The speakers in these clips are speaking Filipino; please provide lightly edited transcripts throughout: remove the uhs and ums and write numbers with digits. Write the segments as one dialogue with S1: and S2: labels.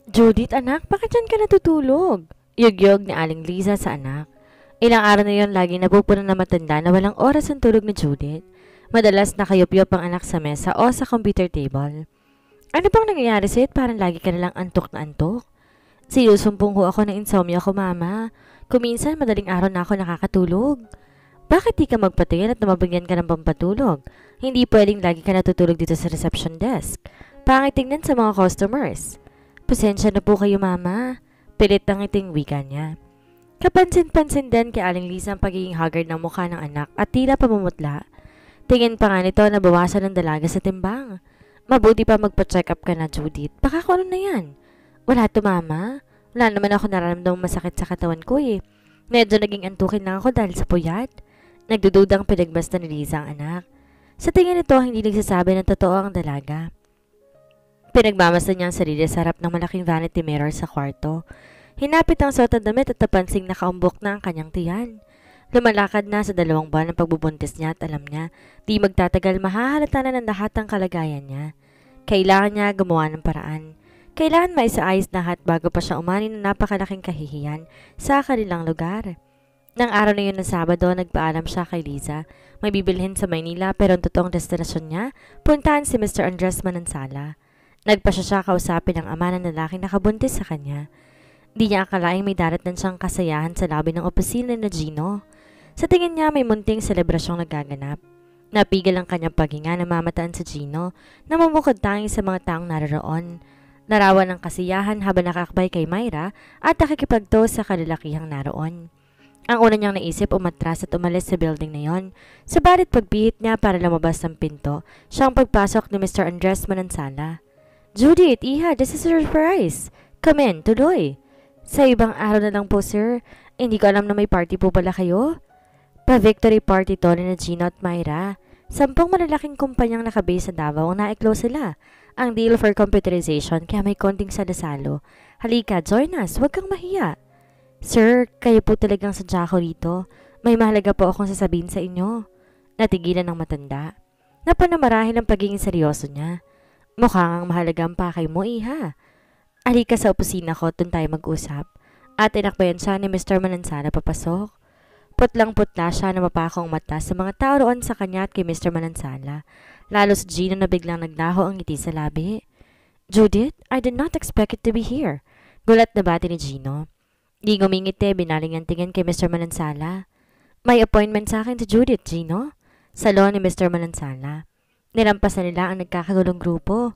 S1: Judith, anak, bakit dyan ka natutulog? Yugyog ni Aling Liza sa anak. Ilang araw na yon laging napupunan na matanda na walang oras ang tulog ni Judith. Madalas nakayup-yup ang anak sa mesa o sa computer table. Ano bang nangyayari sa'yo? Parang lagi ka nalang antok na antok. Sinusumpong ho ako ng insomnia ko, mama. Kuminsan madaling araw na ako nakakatulog. Bakit di ka magpatingin at namabigyan ka ng pampatulog? Hindi pwedeng lagi ka natutulog dito sa reception desk. Pangit tingnan sa mga customers. Pasensya na po kayo, mama. Pilit ang iting wika niya. Kapansin-pansin din kay Aling Lisa ang pagiging haggard ng mukha ng anak at tila pamumutla. Tingin pa nga nito na bawasan ng dalaga sa timbang. Mabuti pa magpa-check up ka na, Judith. Baka kung ano na yan. Wala to, mama. Wala naman ako nararamdamang masakit sa katawan ko eh. Medyo naging antukin lang ako dahil sa puyat. Nagdududang pinagbasta ni Liza ang anak. Sa tingin nito, hindi nagsasabi ng totoo ang dalaga. Pinagmamasdan niya ang sarili sa harap ng malaking vanity mirror sa kwarto. Hinapit ang suot ng damit at napansing nakaumbok na ang kanyang tiyan. Lumalakad na sa 2 buwan ng pagbubuntis niya at alam niya, di magtatagal mahahalata na ng lahat ang kalagayan niya. Kailangan niya gumawa ng paraan. Kailangan maisaayos lahat bago pa siya umani ng napakalaking kahihiyan sa kanilang lugar. Nang araw na yun ng Sabado, nagpaalam siya kay Liza. May bibilhin sa Maynila pero ang totoong destinasyon niya, puntahan si Mr. Andres Manansala. Nagpasya siya kausapin ang ama ng lalaking nakabuntis sa kanya. Di niya akalaing may darating siyang kasayahan sa labi ng opisina na Gino. Sa tingin niya may munting selebrasyong nagaganap. Napigil ang kanyang paghinga na mamataan sa Gino na mamukod tanging sa mga taong naroon. Larawan ng kasiyahan habang nakakbay kay Myra at nakikipagto sa kalalakihang naroon. Ang una niyang naisip umatras at umalis sa building na yon. Subalit pagpihit niya para lumabas ng pinto, siyang pagpasok ni Mr. Andres Manansala. Judith, iha, this is a surprise. Come in, tuloy. Sa ibang araw na lang po, sir. Hindi ko alam na may party po pala kayo. Pa-victory party to ni na Gino at Myra. 10 malalaking kumpanyang nakabase sa Davao ang na-close sila. Ang deal for computerization kaya may konting sadasalo. Halika, join us. Huwag kang mahiya. Sir, kayo po talagang sadya ko rito. May mahalaga po akong sasabihin sa inyo. Natigilan ng matanda. Napanamarahin ang pagiging seryoso niya. Mukhang ang mahalaga ang pakay mo, iha. Halika sa opisina ko, dun tayo mag-usap. At inakbayan siya ni Mr. Manansala papasok. Putlang-putla siya na mapakong mata sa mga tao roon sa kanya at kay Mr. Manansala. Lalo si Gino na biglang naglaho ang ngiti sa labi. Judith, I did not expect it to be here. Gulat na bati ni Gino. Di ngumingiti, binaling ang tingin kay Mr. Manansala. May appointment sa akin si Judith, Gino. Salon ni Mr. Manansala. Nilampas na nila ang nagkakagulong grupo.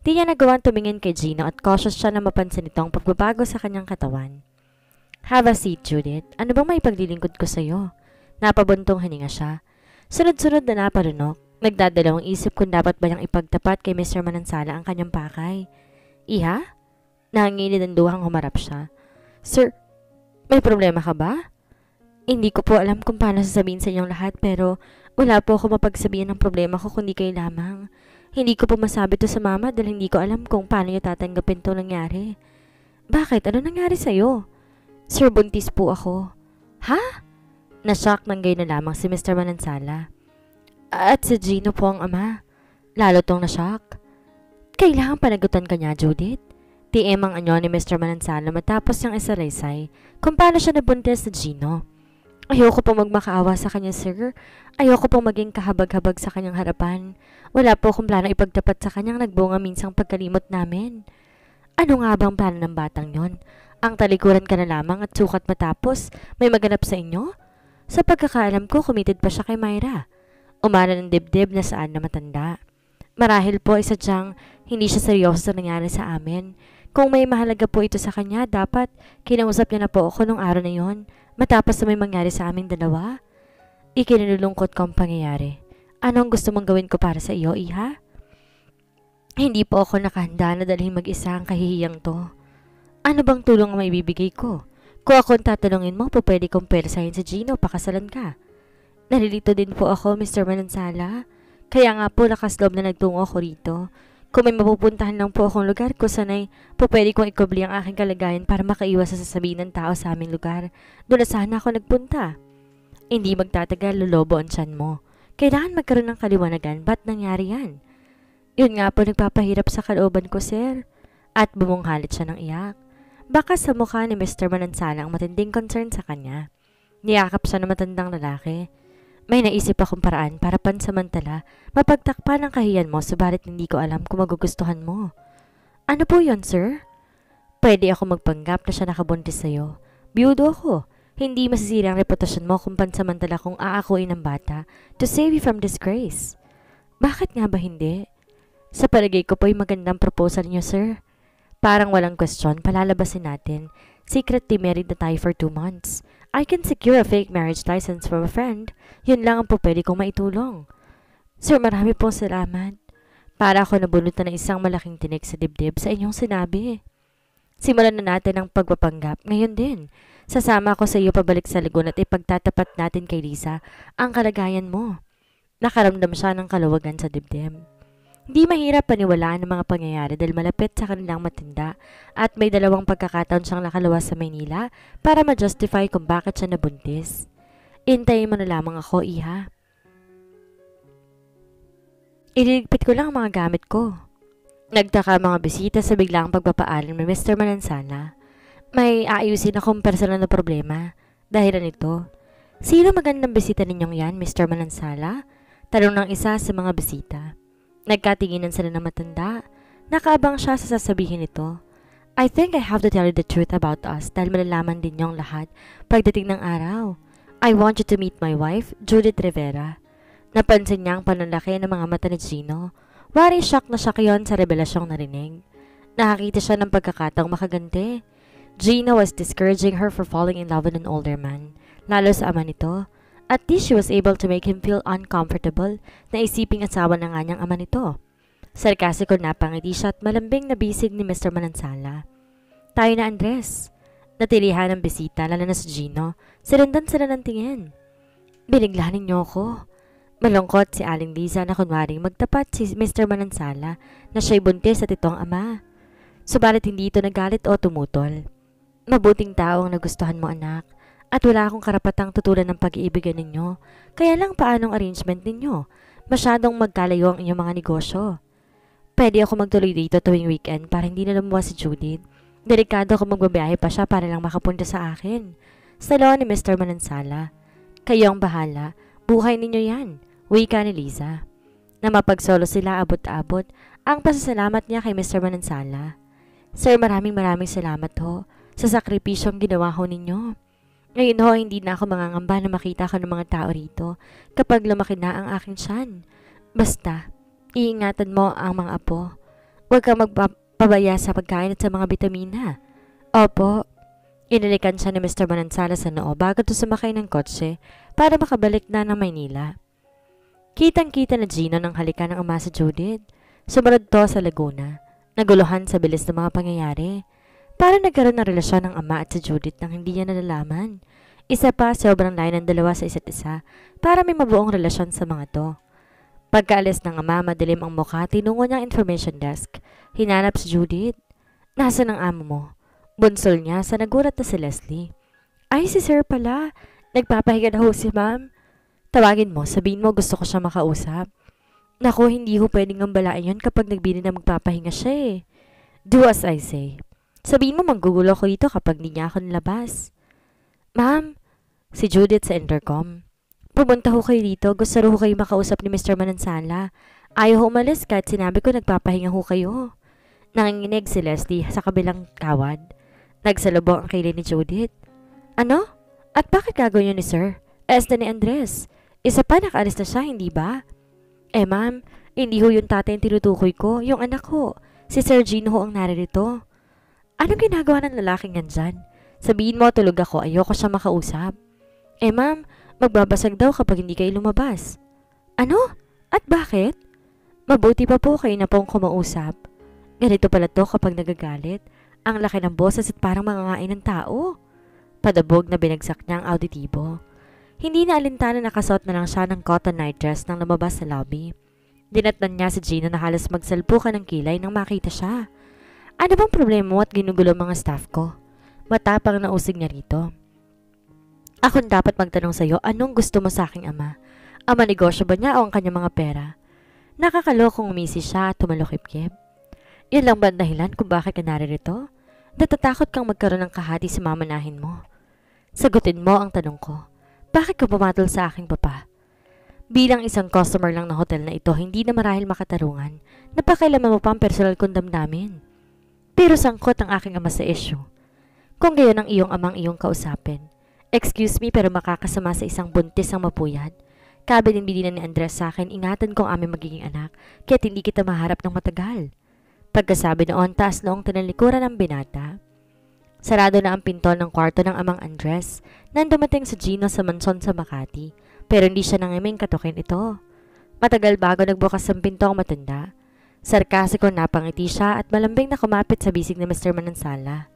S1: Di niya nagawang tumingin kay Gino at cautious siya na mapansin itong pagbabago sa kanyang katawan. Have a seat, Judith. Ano bang may paglilingkod ko sa'yo? Napabuntong hininga siya. Sunod-sunod na napalunok. Nagdadalawang isip kung dapat ba niyang ipagtapat kay Mr. Manansala ang kanyang pakay. Iha? Nangingilid ang duhang humarap siya. Sir, may problema ka ba? Hindi ko po alam kung paano sasabihin sa inyong lahat pero wala po ako mapagsabihan ng problema ko kundi kayo lamang. Hindi ko po masabi to sa mama dahil hindi ko alam kung paano niyo tatanggapin to nangyari. Bakit? Ano nangyari sa'yo? Sir, buntis po ako. Ha? Nashock ng gayon na lamang si Mr. Manansala. At si Gino po ang ama. Lalo tong nashock. Kailangan panagutan ka niya, Judith. TM ang anyo ni Mr. Manansala matapos niyang isalaysay kung paano siya nabuntis sa Gino. Ayoko pong magmakaawa sa kanya, sir. Ayoko pong maging kahabag-habag sa kanyang harapan. Wala po akong plano ipagtapat sa kanyang nagbunga minsang pagkalimot namin. Ano nga bang plano ng batang yon? Ang talikuran ka na lamang at sukat matapos may maganap sa inyo? Sa pagkakaalam ko, committed pa siya kay Myra. Umara ng dibdib na saan na matanda. Marahil po isa diyang hindi siya seryoso sa nangyari sa amin. Kung may mahalaga po ito sa kanya, dapat kinausap niya na po ako nung araw na yon. Matapos na may mangyari sa aming dalawa. Ikinalulungkot ko ang pangyayari. Ano ang gusto mong gawin ko para sa iyo, iha? Hindi po ako nakahanda na dalhin mag-isa ang kahihiyang to. Ano bang tulong ang maibibigay ko? Kung akong tatanungin mo, po pwede kong persahin sa Gino, pakasalan ka. Nalilito din po ako, Mr. Manansala. Kaya nga po lakas loob na nagtungo ako rito. Kung may mapupuntahan lang po akong lugar ko, sanay po pwede kong ikubli ang aking kalagayan para makaiwas sa sasabihin ng tao sa aming lugar. Doon na sana ako nagpunta. Hindi magtatagal, lolobo ang tiyan mo. Kailangan magkaroon ng kaliwanagan, ba't nangyari yan? Yun nga po nagpapahirap sa kalooban ko, sir. at bumunghalit siya ng iyak. Baka sa mukha ni Mr. Manansala ang matinding concern sa kanya. Niyakap siya ng matandang lalaki. May naisip akong paraan para pansamantala mapagtakpan ang kahiyan mo, subalit hindi ko alam kung magugustuhan mo. Ano po yon, sir? Pwede ako magpanggap na siya nakabuntis sa'yo. Biyudo ako. Hindi masisira ang reputasyon mo kung pansamantala kong aakuin ng bata to save you from disgrace. Bakit nga ba hindi? Sa palagay ko po'y magandang proposal niyo, sir. Parang walang question, palalabasin natin. Secretly married na tayo for 2 months. I can secure a fake marriage license from a friend. Yun lang ang po pwede kong maitulong. Sir, marami pong salamat. Para ako nabunutan ng isang malaking tinik sa dibdib sa inyong sinabi. Simulan na natin ang pagpapanggap ngayon din. Sasama ako sa iyo pabalik sa lagoon at ipagtatapat natin kay Lisa ang kalagayan mo. Nakaramdam siya ng kaluwagan sa dibdib. Hindi mahirap paniwalaan ng mga pangyayari dahil malapit sa kanilang matinda at may 2 pagkakataon siyang nakaluwas sa Maynila para ma-justify kung bakit siya nabuntis. Intayin mo na lamang ako, iha. Ililigpit ko lang ang mga gamit ko. Nagtaka ang mga bisita sa biglang pagpapaalam ni Mr. Manansala. May aayusin akong personal na problema. Dahilan nito, sino magandang bisita ninyong yan, Mr. Manansala? Tanong ng isa sa mga bisita. Nagkatinginan sila ng matanda. Nakaabang siya sa sasabihin nito. I think I have to tell you the truth about us dahil malalaman din niyong lahat pagdating ng araw. I want you to meet my wife, Judith Rivera. Napansin niya ang pananlaki ng mga mata ni Gino. Wari shock na siya kayon sa revelasyong narinig. Nakakita siya ng pagkakataong makaganti. Gino was discouraging her for falling in love with an older man, lalo sa ama nito. At least she was able to make him feel uncomfortable na isiping asawa na nga niyang ama nito. Sarkasiko na pangiti siya at malambing na bisig ni Mr. Manansala. Tayo na, Andres. Natilihan ng bisita, lalo na si Gino. Sirandan sila ng tingin. Binigla ninyo ako. Malungkot si Aling Liza na kunwaring magtapat si Mr. Manansala na siya'y buntis at itong ama. Subalit hindi ito nagalit o tumutol. Mabuting tao ang nagustuhan mo, anak. At wala akong karapatang tutulan ng pag-iibigan ninyo. Kaya lang paanong arrangement ninyo? Masyadong magkalayo ang inyong mga negosyo. Pwede ako magtuloy dito tuwing weekend para hindi na lumuwas si Judith. Delikado ako magbabiyahe pa siya para lang makapunta sa akin. Salo ni Mr. Manansala. Kayo ang bahala. Buhay ninyo yan. Wika ni Liza. Na mapagsolo sila abot-abot ang pasasalamat niya kay Mr. Manansala. Sir, maraming salamat ho sa sakripisyong ginawa ho ninyo. Ngayon ho, hindi na ako mangangamba na makita ka ng mga tao rito kapag lumaki na ang aking tiyan. Basta, iingatan mo ang mga apo. Huwag kang magpapabaya sa pagkain at sa mga bitamina. Opo. Inalikan siya ni Mr. Manansala sa noo bago to sumakay ng kotse para makabalik na ng Maynila. Kitang-kita na Gino nang halikan ng ama sa Judith. Sumunod to sa Laguna. Naguluhan sa bilis ng mga pangyayari. Para nagkaroon ng relasyon ng ama at sa Judith nang hindi niya nalalaman. Isa pa, sobrang layo ng dalawa sa isa't isa para may mabuong relasyon sa mga to. Pagkaalis ng ama, madilim ang mukha, tinungo niya ang information desk. Hinanap si Judith. Nasaan ang amo mo? Bunsol niya sa nagulat na si Leslie. Ay, si sir pala. Nagpapahinga na ho si ma'am. Tawagin mo, sabihin mo gusto ko siya makausap. Naku, hindi ho pwedeng gambalain yun kapag nagbili na magpapahinga siya eh. Do as I say. Sabihin mo manggugulo ko dito kapag hindi niya ako nilabas. Ma'am, si Judith sa intercom. Pumunta ho kayo dito. Gusto ho kayo makausap ni Mr. Manansala. Ayaw ho umalis kahit sinabi ko nagpapahinga ho kayo. Nanginginig si Leslie sa kabilang kawad. Nagsalubong ang kilay ni Judith. Ano? At bakit gagawin yun ni Sir? Esta ni Andres. Isa pa nakaalis na siya, hindi ba? Eh ma'am, hindi ho yung tatay yung tinutukoy ko. Yung anak ho. Si Sir Gino ho ang naririto. Anong ginagawa ng lalaking yan dyan? Sabihin mo tulog ako, ayoko siya makausap. Eh ma'am, magbabasag daw kapag hindi kayo lumabas. Ano? At bakit? Mabuti pa po kayo na pong kumausap. Ganito pala to kapag nagagalit. Ang laki ng boses at parang mangangain ng tao. Padabog na binagsak niya ang auditibo. Hindi na alintana nakasuot na lang siya ng cotton night dress nang lumabas sa lobby. Dinatnan niya si Gino na halos magsalpukan ng kilay nang makita siya. Ano bang problema mo at ginugulo mga staff ko? Matapang na usig niya rito. Ako dapat magtanong sa'yo, anong gusto mo sa aking ama? Ama negosyo ba niya o ang kanyang mga pera? Nakakalokong umisi siya at tumalukip-kip. Yan lang ba ang dahilan kung bakit ka naririto? Natatakot kang magkaroon ng kahati sa mamanahin mo. Sagutin mo ang tanong ko. Bakit ka pumatol sa aking papa? Bilang isang customer lang ng hotel na ito, hindi na marahil makatarungan. Napakailaman mo pa ang personal kong damdamin. Pero sangkot ang aking ama sa issue. Kung gayon ang iyong amang iyong kausapin. Excuse me pero makakasama sa isang buntis ang mapuyat. Kabe din bilinan ni Andres sa akin, ingatan ko ang aming magiging anak, kaya't hindi kita maharap ng matagal. Pagkasabi noon, taas noong tinalikuran ng binata. Sarado na ang pinto ng kwarto ng amang Andres nang dumating si Gino sa mansyon sa Makati, pero hindi siya nangiming katukin ito. Matagal bago nagbukas ang pinto ang matanda. Sarkasiko napangiti siya at malambing na kumapit sa bisig ni Mr. Manansala.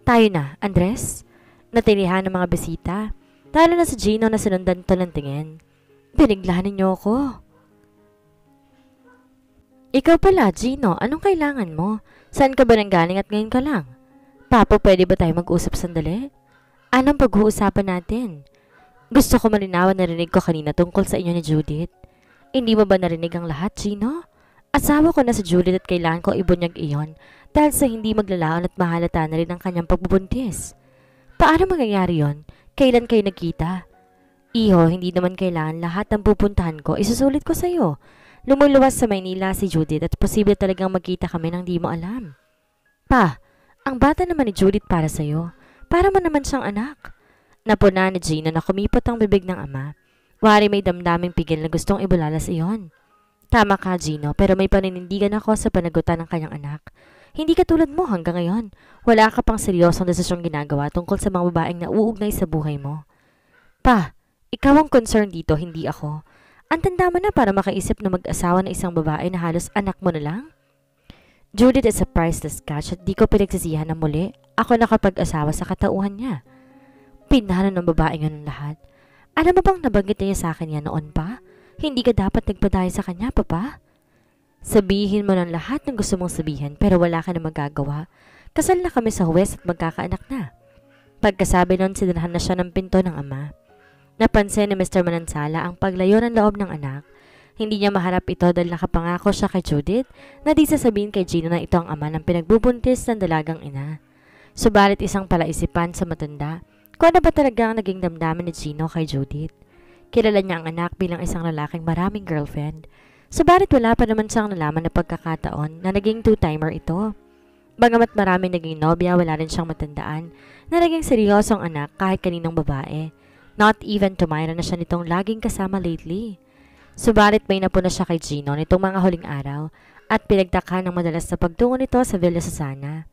S1: Tayo na, Andres? Natilihan ng mga bisita, talo na si Gino na sinundan to ng tingin. Biniglahan niyo ako. Ikaw pala, Gino, anong kailangan mo? Saan ka ba nanggaling at ngayon ka lang? Papo, pwede ba tayo mag-usap sandali? Anong pag-uusapan natin? Gusto ko malinawan na narinig ko kanina tungkol sa inyo ni Judith. Hindi mo ba narinig ang lahat, Gino? Asawa ko na si Judith at kailangan ko ibunyag iyon dahil sa hindi maglalaon at mahalata na rin ang kanyang pagbubuntis. Paano mangyayari yon? Kailan kayo nagkita? Iho, hindi naman kailangan lahat ng pupuntahan ko isusulit ko sa iyo. Lumuluwas sa Maynila si Judith at posible talagang magkita kami nang di mo alam. Pa, ang bata naman ni Judith para sa iyo. Para mo naman siyang anak. Napuna ni Gino na kumipot ang bibig ng ama. Wari may damdaming pigil na gustong ibulalas iyon. Tama ka, Gino, pero may paninindigan ako sa panagutan ng kanyang anak. Hindi ka tulad mo hanggang ngayon. Wala ka pang seryosong desisyong ginagawa tungkol sa mga babaeng na uugnay sa buhay mo. Pa, ikaw ang concern dito, hindi ako. Ang tanda mo na para makaisip na mag-asawa ng isang babae na halos anak mo na lang? Judith is a priceless catch at di ko pinagsisihan na muli. Ako nakapag-asawa sa katauhan niya. Pinano ng babae ng lahat. Alam mo bang nabanggit niya sa akin yan noon pa? Hindi ka dapat nagpadaya sa kanya, papa? Sabihin mo ng lahat ng gusto mong sabihin pero wala ka na magagawa. Kasal na kami sa huwes at magkakaanak na. Pagkasabi nun, sinarahan na siya ng pinto ng ama. Napansin ni Mr. Manansala ang paglayo ng loob ng anak. Hindi niya maharap ito dahil nakapangako siya kay Judith na di sasabihin kay Gino na ito ang ama ng pinagbubuntis ng dalagang ina. Subalit isang palaisipan sa matanda, kung ano ba talaga ang naging damdamin ni Gino kay Judith. Kilala niya ang anak bilang isang lalaking maraming girlfriend. Subalit wala pa naman siyang nalaman na pagkakataon na naging two-timer ito. Bagamat maraming naging nobya, wala rin siyang matandaan na naging seryosong anak kahit kaninong babae. Not even to Myra na siya nitong laging kasama lately. Subalit may napuna siya kay Gino nitong mga huling araw at pinagtaka ng madalas na pagtungo nito sa Villa Susana.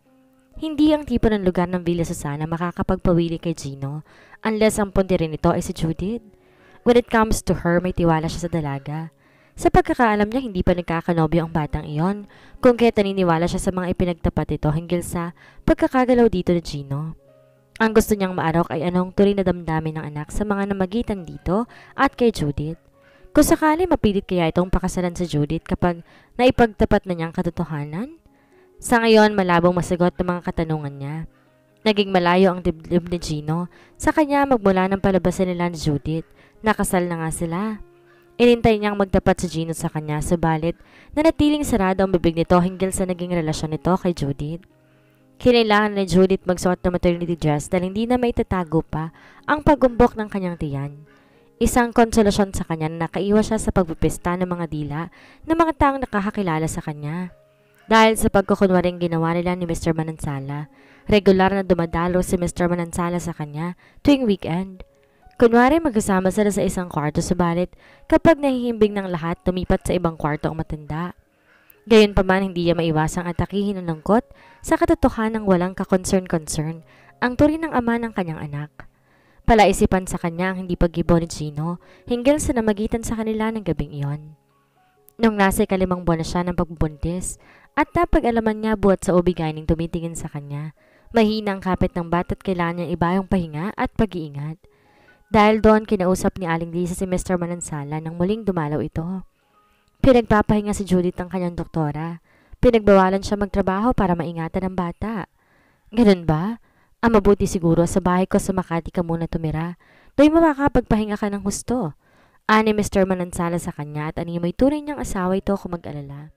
S1: Hindi ang tipo ng lugar ng Villa Susana makakapagpawili kay Gino unless ang punti rin nito ay si Judith. When it comes to her, may tiwala siya sa dalaga. Sa pagkakaalam niya, hindi pa nagkakanobyo ang batang iyon, kung kaya naniniwala siya sa mga ipinagtapat ito hinggil sa pagkakagalaw dito ni Gino. Ang gusto niyang maarok ay anong tuloy na damdamin ng anak sa mga namagitan dito at kay Judith. Kung sakali mapilit kaya itong pakasalan sa Judith kapag naipagtapat na niyang katotohanan? Sa ngayon, malabong masagot ng mga katanungan niya. Naging malayo ang dibdib ni Gino sa kanya magmula ng palabasan nila ni Judith. Nakasal na nga sila. Inintay niyang magtapat si Gino sa kanya, subalit nanatiling sarado ang bibig nito hinggil sa naging relasyon nito kay Judith. Kinailangan ni Judith magsuot ng maternity dress dahil hindi na maitatago pa ang pagumbok ng kanyang tiyan. Isang konsolasyon sa kanya na nakaiwas siya sa pagpipista ng mga dila ng mga taong nakakakilala sa kanya. Dahil sa pagkukunwaring ginawa nila ni Mr. Manansala, regular na dumadalo si Mr. Manansala sa kanya tuwing weekend. Kunwari magkasama sila sa isang kwarto, subalit kapag nahihimbing ng lahat, tumipat sa ibang kwarto ang matanda. Gayunpaman, hindi niya maiwasang atakihin ng lungkot sa katotohanang walang ka-concern-concern ang turing ng ama ng kanyang anak. Palaisipan sa kanya ang hindi pag-ibo ni Gino hinggil sa namagitan sa kanila ng gabing iyon. Nung nasa 5 buwan na siya ng pagbubuntis at napag-alaman niya buhat sa ubiganing tumitingin sa kanya, mahina ang kapit ng bata at kailangan niyang ibayong pahinga at pag-iingat. Dahil doon, kinausap ni Aling Lisa si Mr. Manansala nang muling dumalaw ito. Pinagpapahinga si Judith ang kanyang doktora. Pinagbawalan siya magtrabaho para maingatan ang bata. Ganun ba? Ang mabuti siguro sa bahay ko sa Makati ka muna tumira. Do'y makakapagpahinga ka ng husto. Ani Mr. Manansala sa kanya at animoy tunay niyang asawa ito kung mag-alala.